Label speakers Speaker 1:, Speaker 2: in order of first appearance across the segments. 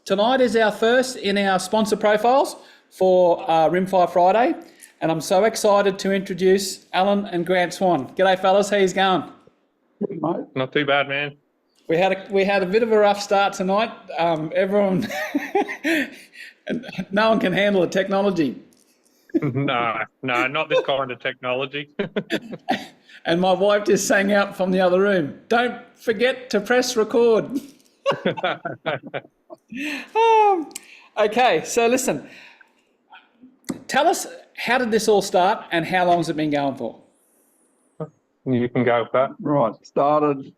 Speaker 1: Tonight is our first in our sponsor profiles for Rimfire Friday, and I'm so excited to introduce Allan and Grant Swan. G'day, fellas. How's it going?
Speaker 2: Good, mate.
Speaker 3: Not too bad, man.
Speaker 1: We had a bit of a rough start tonight. Everyone, no one can handle the technology.
Speaker 3: No, not this kind of technology.
Speaker 1: And my wife just sang out from the other room, "Don't forget to press record." Okay, so listen, tell us, how did this all start and how long has it been going for?
Speaker 3: You can go with that.
Speaker 2: Right. Started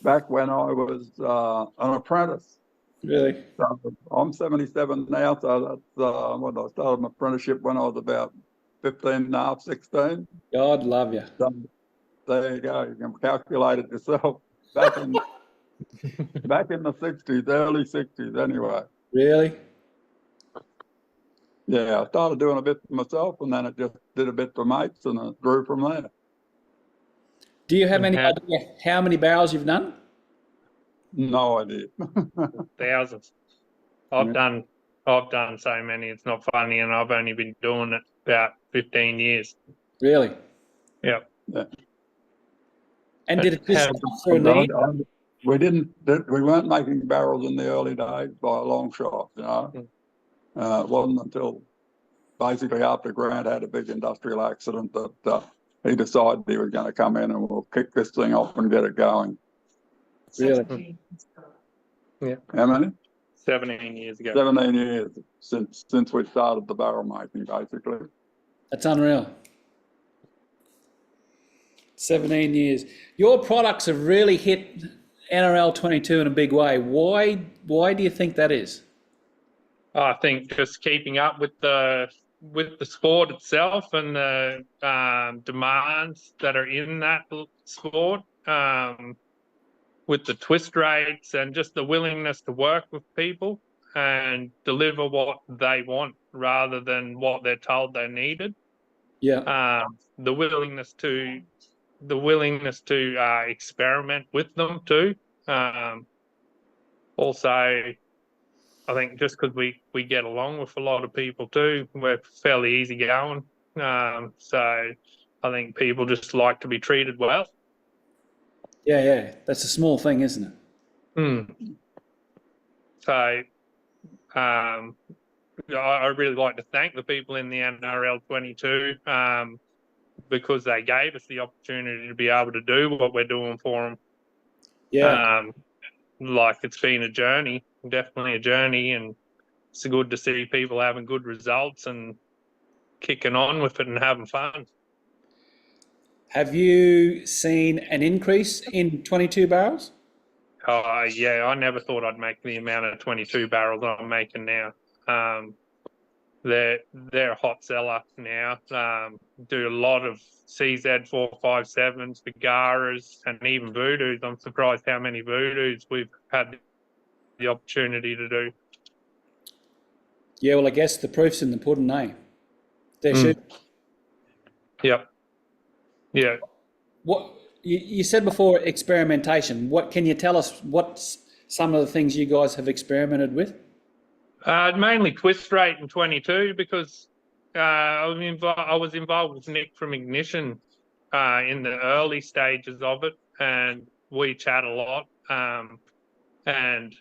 Speaker 2: back when I was an apprentice.
Speaker 1: Really?
Speaker 2: So I'm 77 now, so that's when I started my apprenticeship when I was about 15 and a half, 16.
Speaker 1: God love you.
Speaker 2: So there you go. You can calculate it yourself. Back in the 60s, early 60s anyway.
Speaker 1: Really?
Speaker 2: Yeah, I started doing a bit for myself, and then it just did a bit for mates, and it grew from there.
Speaker 1: Do you have any idea how many barrels you've done?
Speaker 2: No idea.
Speaker 3: Thousands. I've done so many. It's not funny, and I've only been doing it about 15 years.
Speaker 1: Really?
Speaker 3: Yeah.
Speaker 1: And did it just come through a need?
Speaker 2: We weren't making barrels in the early days by a long shot, you know. It wasn't until basically after Grant had a big industrial accident that he decided he was going to come in and we'll kick this thing off and get it going.
Speaker 1: Really?
Speaker 3: Yeah.
Speaker 2: How many?
Speaker 3: 17 years ago.
Speaker 2: 17 years since we started the barrel making, basically.
Speaker 1: That's unreal. 17 years. Your products have really hit NRL 22 in a big way. Why do you think that is?
Speaker 3: I think just keeping up with the sport itself and the demands that are in that sport, with the twist rates and just the willingness to work with people and deliver what they want rather than what they're told they needed.
Speaker 1: Yeah.
Speaker 3: The willingness to experiment with them too. Also, I think just because we get along with a lot of people too, we're fairly easygoing. So I think people just like to be treated well.
Speaker 1: Yeah. That's a small thing, isn't it?
Speaker 3: So I really like to thank the people in the NRL 22 because they gave us the opportunity to be able to do what we're doing for them.
Speaker 1: Yeah.
Speaker 3: Like it's been a journey, definitely a journey, and it's good to see people having good results and kicking on with it and having fun.
Speaker 1: Have you seen an increase in 22 barrels?
Speaker 3: Yeah, I never thought I'd make the amount of 22 barrels I'm making now. They're a hot seller now. Do a lot of CZ 457s, Vigaras, and even Voodoos. I'm surprised how many Voodoos we've had the opportunity to do.
Speaker 1: Yeah, well, I guess the proof's in the pudding, eh? They're shooting.
Speaker 3: Yep. Yeah.
Speaker 1: What you said before, experimentation. What can you tell us? What's some of the things you guys have experimented with?
Speaker 3: Mainly twist rate and 22 because I was involved with Nick from Ignition in the early stages of it, and we chat a lot. And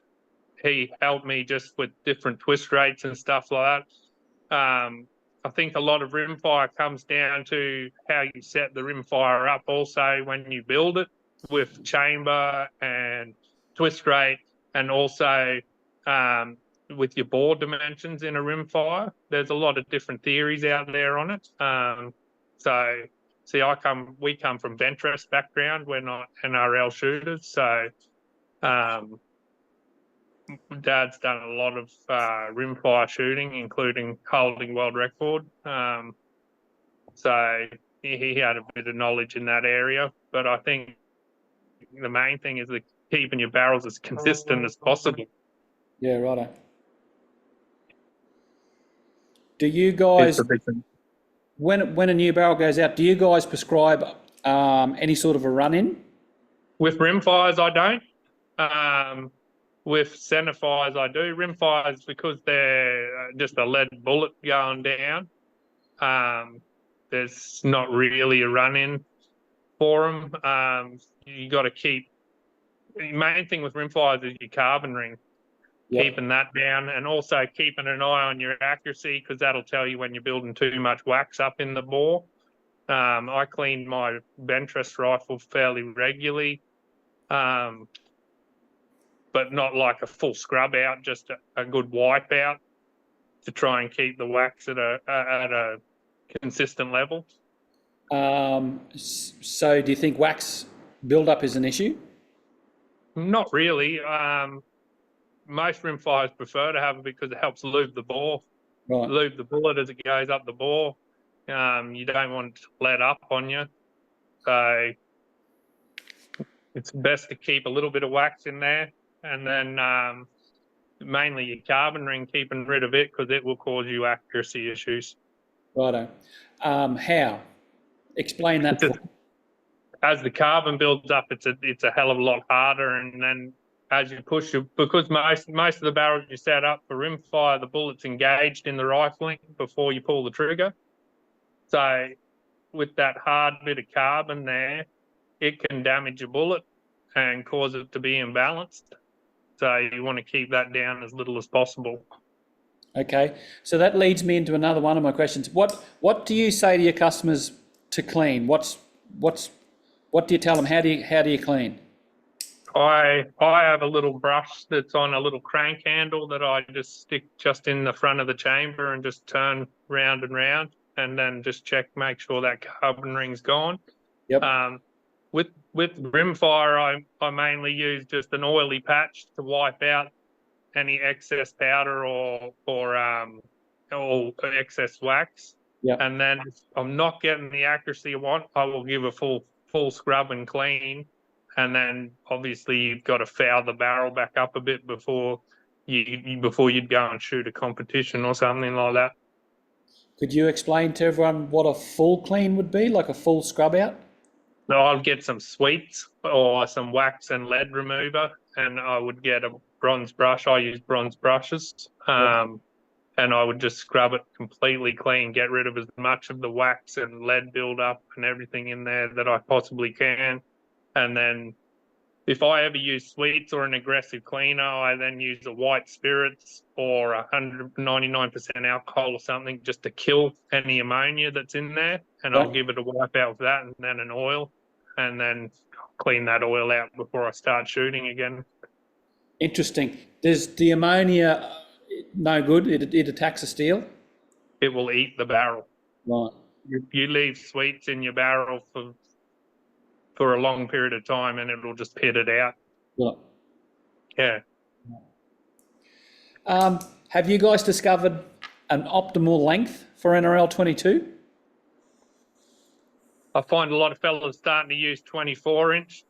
Speaker 3: he helped me just with different twist rates and stuff like that. I think a lot of Rimfire comes down to how you set the Rimfire up also when you build it with chamber and twist rate, and also with your bore dimensions in a Rimfire. There's a lot of different theories out there on it. So see, we come from bench rest background. We're not NRL shooters, so Dad's done a lot of rimfire shooting, including holding world record. So he had a bit of knowledge in that area. But I think the main thing is keeping your barrels as consistent as possible.
Speaker 1: Yeah, righto. Do you guys, when a new barrel goes out, do you guys prescribe any sort of a run-in?
Speaker 3: With rimfires, I don't. with centerfires, I do. Rimfires, because they're just a lead bullet going down, there's not really a run-in for them. You got to keep, the main thing with rimfires is your carbon ring, keeping that down, and also keeping an eye on your accuracy, because that'll tell you when you're building too much wax up in the bore. I clean my Ventress rifle fairly regularly, but not like a full scrub out, just a good wipe out to try and keep the wax at a consistent level.
Speaker 1: So do you think wax buildup is an issue?
Speaker 3: Not really. Most rimfires prefer to have it because it helps lube the bore, lube the bullet as it goes up the bore. You don't want to let up on you, so it's best to keep a little bit of wax in there, and then mainly your carbon ring, keeping rid of it, because it will cause you accuracy issues.
Speaker 1: Righto. How? Explain that.
Speaker 3: As the carbon builds up, it's a hell of a lot harder, and then as you push, because most of the barrels you set up for rimfire, the bullet's engaged in the rifling before you pull the trigger. So with that hard bit of carbon there, it can damage your bullet and cause it to be imbalanced. So you want to keep that down as little as possible.
Speaker 1: Okay, so that leads me into another one of my questions. What do you say to your customers to clean? What do you tell them? How do you clean?
Speaker 3: I have a little brush that's on a little crank handle that I just stick just in the front of the chamber and just turn round and round, and then just make sure that carbon ring's gone.
Speaker 1: Yep.
Speaker 3: With rimfire, I mainly use just an oily patch to wipe out any excess powder or excess wax.
Speaker 1: Yep.
Speaker 3: And then if I'm not getting the accuracy I want, I will give a full scrub and clean. And then obviously you've got to foul the barrel back up a bit before you'd go and shoot a competition or something like that.
Speaker 1: Could you explain to everyone what a full clean would be, like a full scrub out?
Speaker 3: No, I'll get some sweets or some wax and lead remover, and I would get a bronze brush. I use bronze brushes, and I would just scrub it completely clean, get rid of as much of the wax and lead buildup and everything in there that I possibly can. And then if I ever use sweets or an aggressive cleaner, I then use a white spirits or 199% alcohol or something just to kill any ammonia that's in there. And I'll give it a wipe out for that, and then an oil, and then clean that oil out before I start shooting again.
Speaker 1: Interesting. Does the ammonia no good? It attacks the steel?
Speaker 3: It will eat the barrel.
Speaker 1: Right.
Speaker 3: You leave sweets in your barrel for a long period of time, and it'll just pit it out.
Speaker 1: Yeah.
Speaker 3: Yeah.
Speaker 1: Have you guys discovered an optimal length for NRL 22?
Speaker 3: I find a lot of fellas starting to use 24-inch.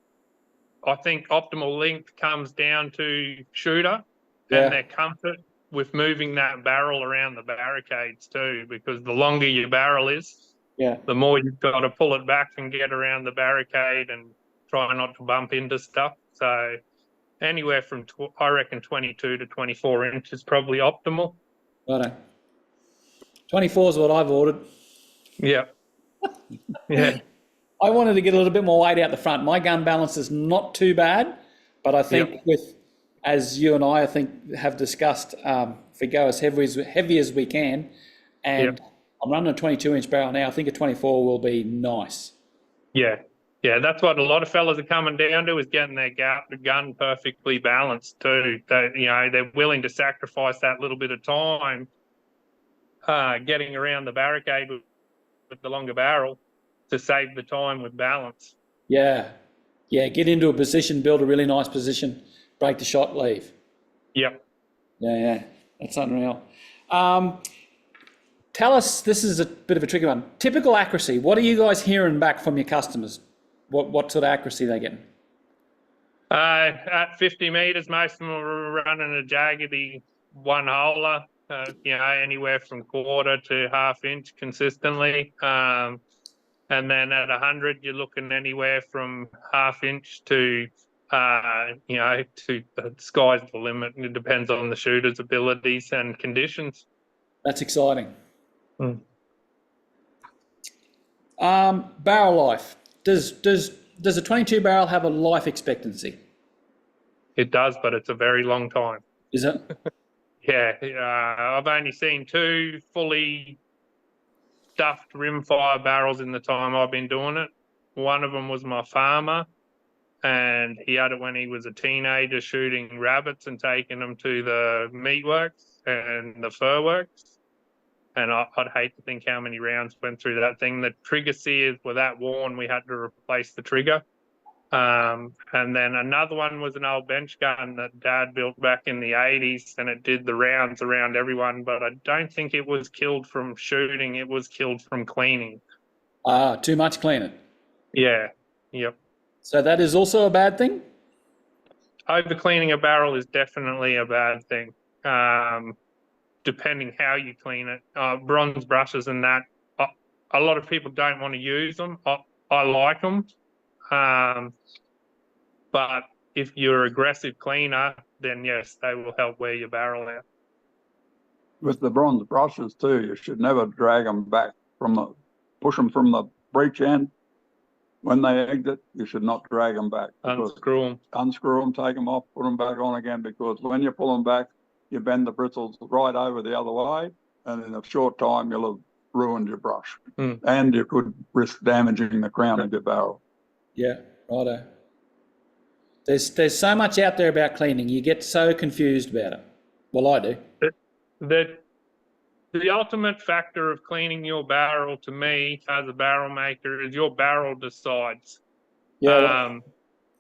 Speaker 3: I think optimal length comes down to shooter and their comfort with moving that barrel around the barricades too, because the longer your barrel is, the more you've got to pull it back and get around the barricade and try not to bump into stuff. So anywhere from, I reckon, 22 to 24 inch is probably optimal.
Speaker 1: Righto. 24 is what I've ordered.
Speaker 3: Yeah. Yeah.
Speaker 1: I wanted to get a little bit more weight out the front. My gun balance is not too bad, but I think as you and I think have discussed, if we go as heavy as we can, and I'm running a 22-inch barrel now, I think a 24 will be nice.
Speaker 3: Yeah. Yeah, that's what a lot of fellas are coming down to, is getting their gun perfectly balanced too. They're willing to sacrifice that little bit of time getting around the barricade with the longer barrel to save the time with balance.
Speaker 1: Yeah. Get into a position, build a really nice position, break the shot, leave.
Speaker 3: Yep.
Speaker 1: Yeah. That's unreal. Tell us, this is a bit of a tricky one. Typical accuracy. What are you guys hearing back from your customers? What sort of accuracy are they getting?
Speaker 3: At 50 metres, most of them are running a jaggedy one-holer, anywhere from quarter to half-inch consistently. And then at 100, you're looking anywhere from half-inch to to the sky's the limit. It depends on the shooter's abilities and conditions.
Speaker 1: That's exciting.
Speaker 3: Mm.
Speaker 1: Barrel life. Does a 22 barrel have a life expectancy?
Speaker 3: It does, but it's a very long time.
Speaker 1: Is it?
Speaker 3: Yeah, I've only seen 2 fully stuffed rimfire barrels in the time I've been doing it. One of them was my farmer, and he had it when he was a teenager shooting rabbits and taking them to the meatworks and the fur works. And I'd hate to think how many rounds went through that thing. The trigger sears were that worn, we had to replace the trigger. And then another one was an old bench gun that Dad built back in the 80s, and it did the rounds around everyone, but I don't think it was killed from shooting, it was killed from cleaning.
Speaker 1: Too much cleaning.
Speaker 3: Yeah, yep.
Speaker 1: So that is also a bad thing?
Speaker 3: Over cleaning a barrel is definitely a bad thing, depending how you clean it. Bronze brushes and that, a lot of people don't want to use them. I like them. But if you're an aggressive cleaner, then yes, they will help wear your barrel out.
Speaker 2: With the bronze brushes too, you should never drag them back push them from the breech end. When they exit, you should not drag them back.
Speaker 3: Unscrew
Speaker 2: them, take them off, put them back on again, because when you pull them back, you bend the bristles right over the other way, and in a short time, you'll have ruined your brush. And you could risk damaging the crown of your barrel.
Speaker 1: Yeah, righto. There's so much out there about cleaning. You get so confused about it. Well, I do.
Speaker 3: The ultimate factor of cleaning your barrel, to me, as a barrel maker, is your barrel decides.
Speaker 1: Yeah.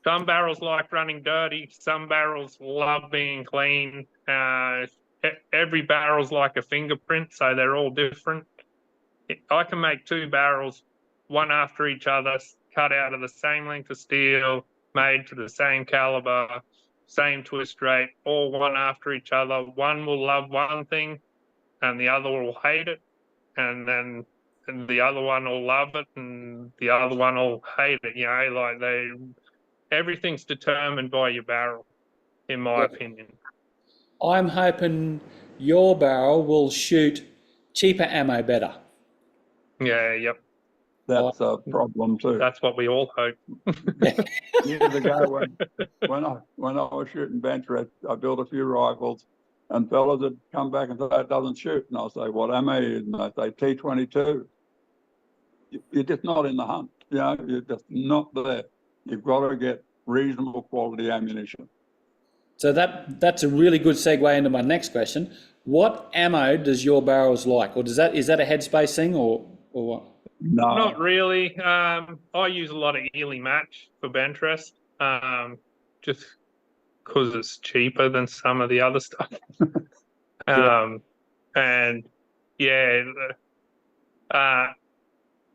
Speaker 3: Some barrels like running dirty. Some barrels love being clean. Every barrel's like a fingerprint, so they're all different. I can make 2 barrels, one after each other, cut out of the same length of steel, made to the same caliber, same twist rate, all one after each other. One will love one thing and the other will hate it, and then the other one will love it and the other one will hate it. Everything's determined by your barrel, in my opinion.
Speaker 1: I'm hoping your barrel will shoot cheaper ammo better.
Speaker 3: Yeah, yep.
Speaker 2: That's a problem too.
Speaker 3: That's what we all hope.
Speaker 2: Years ago, when I was shooting bench rest, I built a few rifles, and fellas would come back and say, "It doesn't shoot." And I'll say, "What ammo is?" And they say, "T22. You're just not in the hunt. You're just not there. You've got to get reasonable quality ammunition."
Speaker 1: So that's a really good segue into my next question. What ammo does your barrels like, or is that a headspace thing, or what?
Speaker 2: No,
Speaker 3: not really. I use a lot of Ely match for bench rest, just because it's cheaper than some of the other stuff. And yeah,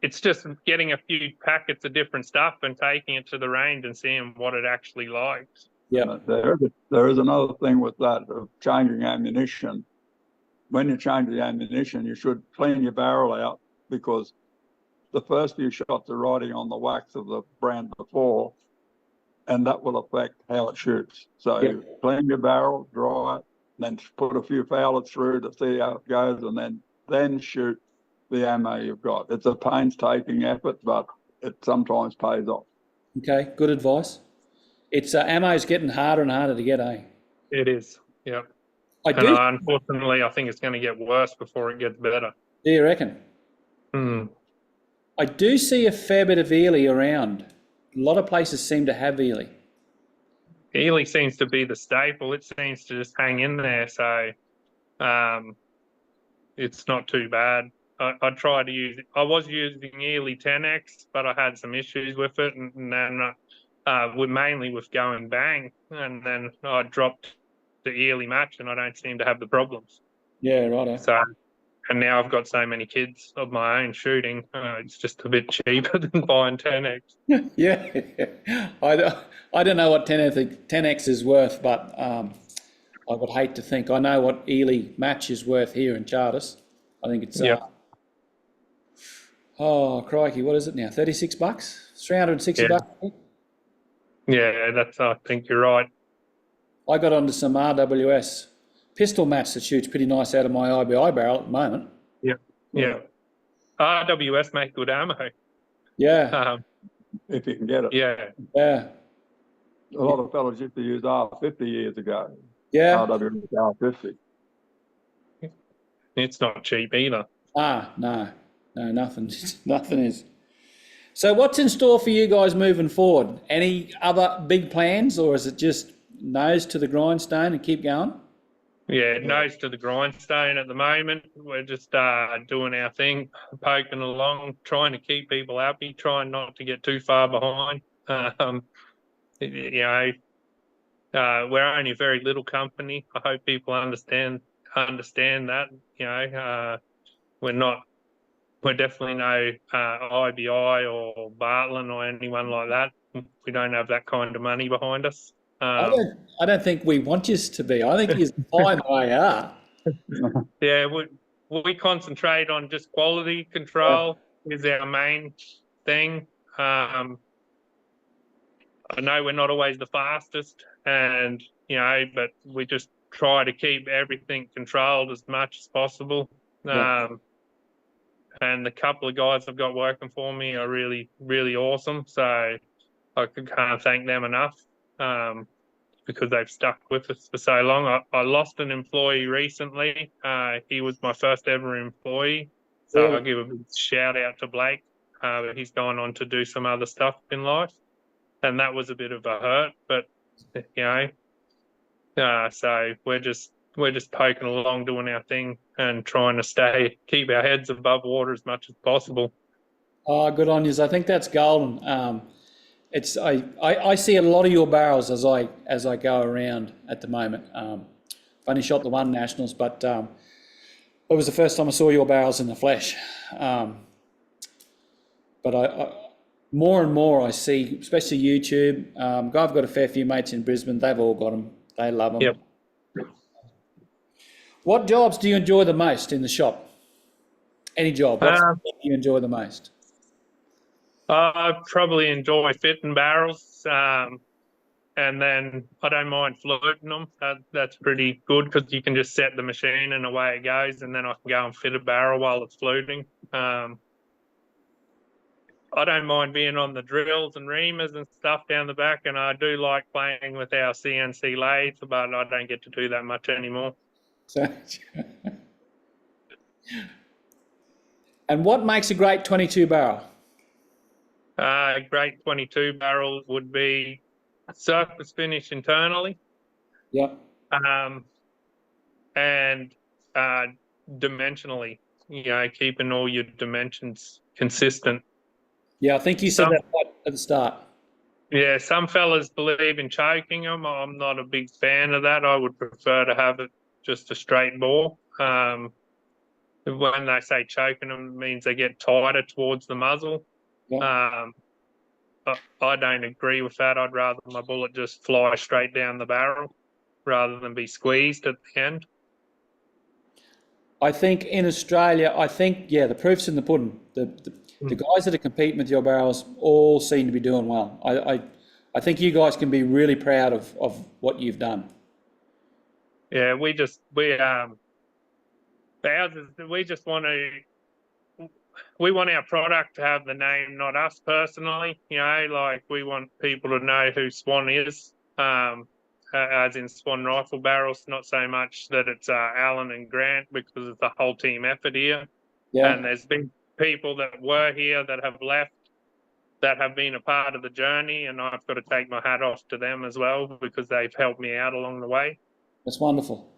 Speaker 3: it's just getting a few packets of different stuff and taking it to the range and seeing what it actually likes.
Speaker 1: Yeah.
Speaker 2: There is another thing with that of changing ammunition. When you change the ammunition, you should clean your barrel out, because the first few shots are riding on the wax of the brand before, and that will affect how it shoots. So clean your barrel, dry it, then put a few foulers through to see how it goes, and then shoot the ammo you've got. It's a painstaking effort, but it sometimes pays off.
Speaker 1: Okay, good advice. It's ammo's getting harder and harder to get, eh?
Speaker 3: It is, yeah. Unfortunately, I think it's going to get worse before it gets better.
Speaker 1: Do you reckon? I do see a fair bit of Ely around. A lot of places seem to have Ely.
Speaker 3: Ely seems to be the staple. It seems to just hang in there, so it's not too bad. I tried to use it. I was using Ely 10X, but I had some issues with it, and then mainly with going bang, and then I dropped the Ely match, and I don't seem to have the problems.
Speaker 1: Yeah, righto.
Speaker 3: So, and now I've got so many kids of my own shooting, it's just a bit cheaper than buying 10X.
Speaker 1: Yeah, I don't know what 10X is worth, but I would hate to think. I know what Ely match is worth here in Charters. I think it's oh crikey, what is it now? $36, $360.
Speaker 3: Yeah, I think you're right.
Speaker 1: I got onto some RWS pistol mats that shoots pretty nice out of my IBI barrel at the moment.
Speaker 3: Yeah. RWS make good ammo.
Speaker 1: Yeah,
Speaker 2: if you can get it.
Speaker 3: Yeah.
Speaker 1: yeah,
Speaker 2: A lot of fellas used to use R50 years ago.
Speaker 1: yeah.
Speaker 2: RWS R50.
Speaker 3: It's not cheap either.
Speaker 1: No, nothing, nothing is. So what's in store for you guys moving forward? Any other big plans, or is it just nose to the grindstone and keep going?
Speaker 3: Yeah, nose to the grindstone at the moment. We're just doing our thing, poking along, trying to keep people happy, trying not to get too far behind. We're only a very little company. I hope people understand that. We're definitely no IBI or Bartland or anyone like that. We don't have that kind of money behind us.
Speaker 1: I don't think we want you to be. I think you're fine the way you are.
Speaker 3: Yeah, we concentrate on just quality control is our main thing. I know we're not always the fastest, and but we just try to keep everything controlled as much as possible.
Speaker 1: Yeah.
Speaker 3: And the couple of guys I've got working for me are really, really awesome. So I can't thank them enough. Because they've stuck with us for so long. I lost an employee recently. He was my first ever employee. So
Speaker 1: Really?
Speaker 3: I'll give a big shout out to Blake. But he's gone on to do some other stuff in life. And that was a bit of a hurt, but so we're just poking along, doing our thing and trying to keep our heads above water as much as possible.
Speaker 1: Oh, good on you. I think that's golden. I see a lot of your barrels as I go around at the moment. I've only shot the one nationals, but it was the first time I saw your barrels in the flesh. But I more and more I see, especially YouTube. I've got a fair few mates in Brisbane. They've all got them. They love them.
Speaker 3: Yep.
Speaker 1: What jobs do you enjoy the most in the shop? Any job? What do you enjoy the most?
Speaker 3: I probably enjoy fitting barrels, and then I don't mind fluting them. That's pretty good because you can just set the machine and away it goes, and then I can go and fit a barrel while it's fluting. I don't mind being on the drills and reamers and stuff down the back, and I do like playing with our CNC lathes, but I don't get to do that much anymore.
Speaker 1: So, and what makes a great 22 barrel?
Speaker 3: A great 22 barrel would be surface finish internally.
Speaker 1: Yep.
Speaker 3: And dimensionally, keeping all your dimensions consistent.
Speaker 1: Yeah, I think you said that at the start.
Speaker 3: Yeah, some fellas believe in choking them. I'm not a big fan of that. I would prefer to have it just a straight bore. When they say choking them, it means they get tighter towards the muzzle.
Speaker 1: Yeah.
Speaker 3: I don't agree with that. I'd rather my bullet just fly straight down the barrel rather than be squeezed at the end.
Speaker 1: I think in Australia, the proof's in the pudding. The guys that are competing with your barrels all seem to be doing well. I think you guys can be really proud of what you've done.
Speaker 3: Yeah, we just want our product to have the name, not us personally. We want people to know who Swan is, as in Swan Rifle Barrels, not so much that it's Allan and Grant, because it's a whole team effort here.
Speaker 1: Yeah.
Speaker 3: And there's been people that were here that have left, that have been a part of the journey, and I've got to take my hat off to them as well because they've helped me out along the way.
Speaker 1: That's wonderful.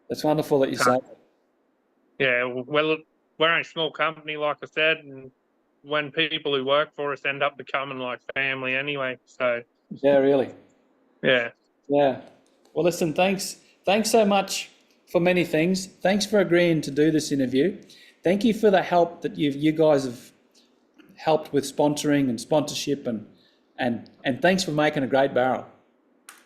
Speaker 1: That's wonderful that you say that.
Speaker 3: Yeah, well, we're only a small company, like I said, and when people who work for us end up becoming like family anyway. So
Speaker 1: Yeah, really.
Speaker 3: yeah.
Speaker 1: Yeah. Well, listen, thanks so much for many things. Thanks for agreeing to do this interview. Thank you for the help that you guys have helped with sponsoring and sponsorship, and thanks for making a great barrel.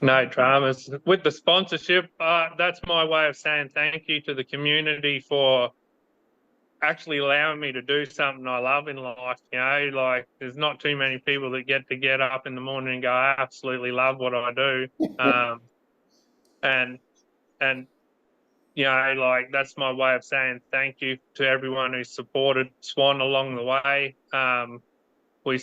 Speaker 3: No dramas. With the sponsorship, that's my way of saying thank you to the community for actually allowing me to do something I love in life. Like there's not too many people that get up in the morning and go, I absolutely love what I do. And like that's my way of saying thank you to everyone who supported Swan along the way. We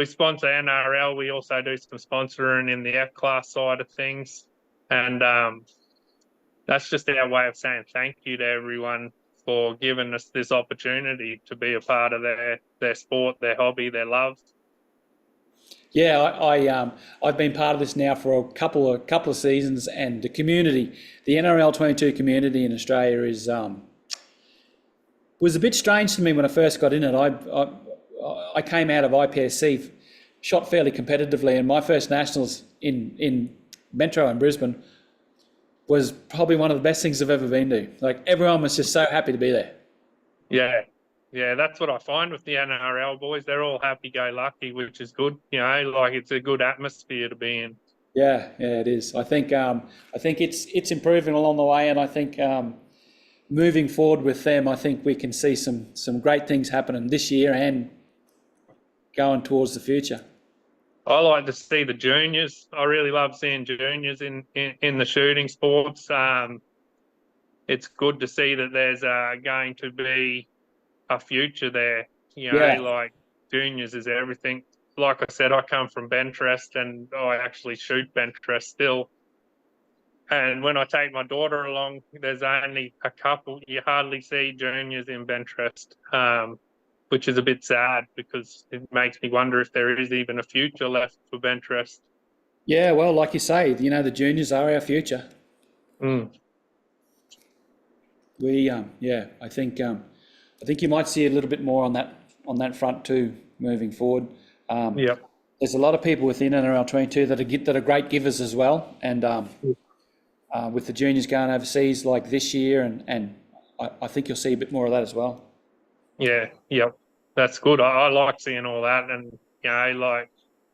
Speaker 3: sponsor NRL. We also do some sponsoring in the F class side of things, and that's just our way of saying thank you to everyone for giving us this opportunity to be a part of their sport, their hobby, their love.
Speaker 1: Yeah, I've been part of this now for a couple of seasons, and the community, the NRL 22 community in Australia is was a bit strange to me when I first got in it. I came out of IPSC, shot fairly competitively, and my first nationals in Metro in Brisbane was probably one of the best things I've ever been to. Like everyone was just so happy to be there.
Speaker 3: Yeah, that's what I find with the NRL boys. They're all happy-go-lucky, which is good. Like it's a good atmosphere to be in.
Speaker 1: Yeah, it is. I think it's improving along the way, and I think moving forward with them, I think we can see some great things happening this year and going towards the future.
Speaker 3: I like to see the juniors. I really love seeing juniors in the shooting sports. It's good to see that there's going to be a future there. Like juniors is everything. Like I said, I come from Bentrest and I actually shoot Bentrest still. And when I take my daughter along, there's only a couple. You hardly see juniors in Bentrest, which is a bit sad because it makes me wonder if there is even a future left for Bentrest.
Speaker 1: Yeah, well, like you say, the juniors are our future. We, I think you might see a little bit more on that front too, moving forward. There's a lot of people within NRL 22 that are great givers as well, and with the juniors going overseas like this year, and I think you'll see a bit more of that as well.
Speaker 3: That's good. I like seeing all that, and like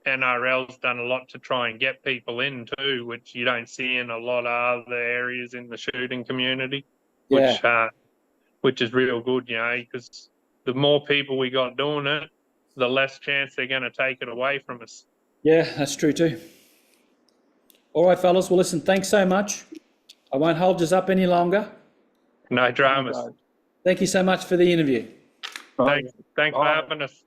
Speaker 3: NRL's done a lot to try and get people in too, which you don't see in a lot of other areas in the shooting community. Which is real good, because the more people we got doing it, the less chance they're going to take it away from us.
Speaker 1: Yeah, that's true too. All right, fellas. Well, listen, thanks so much. I won't hold us up any longer.
Speaker 3: No dramas.
Speaker 1: Thank you so much for the interview.
Speaker 3: Thanks for having us.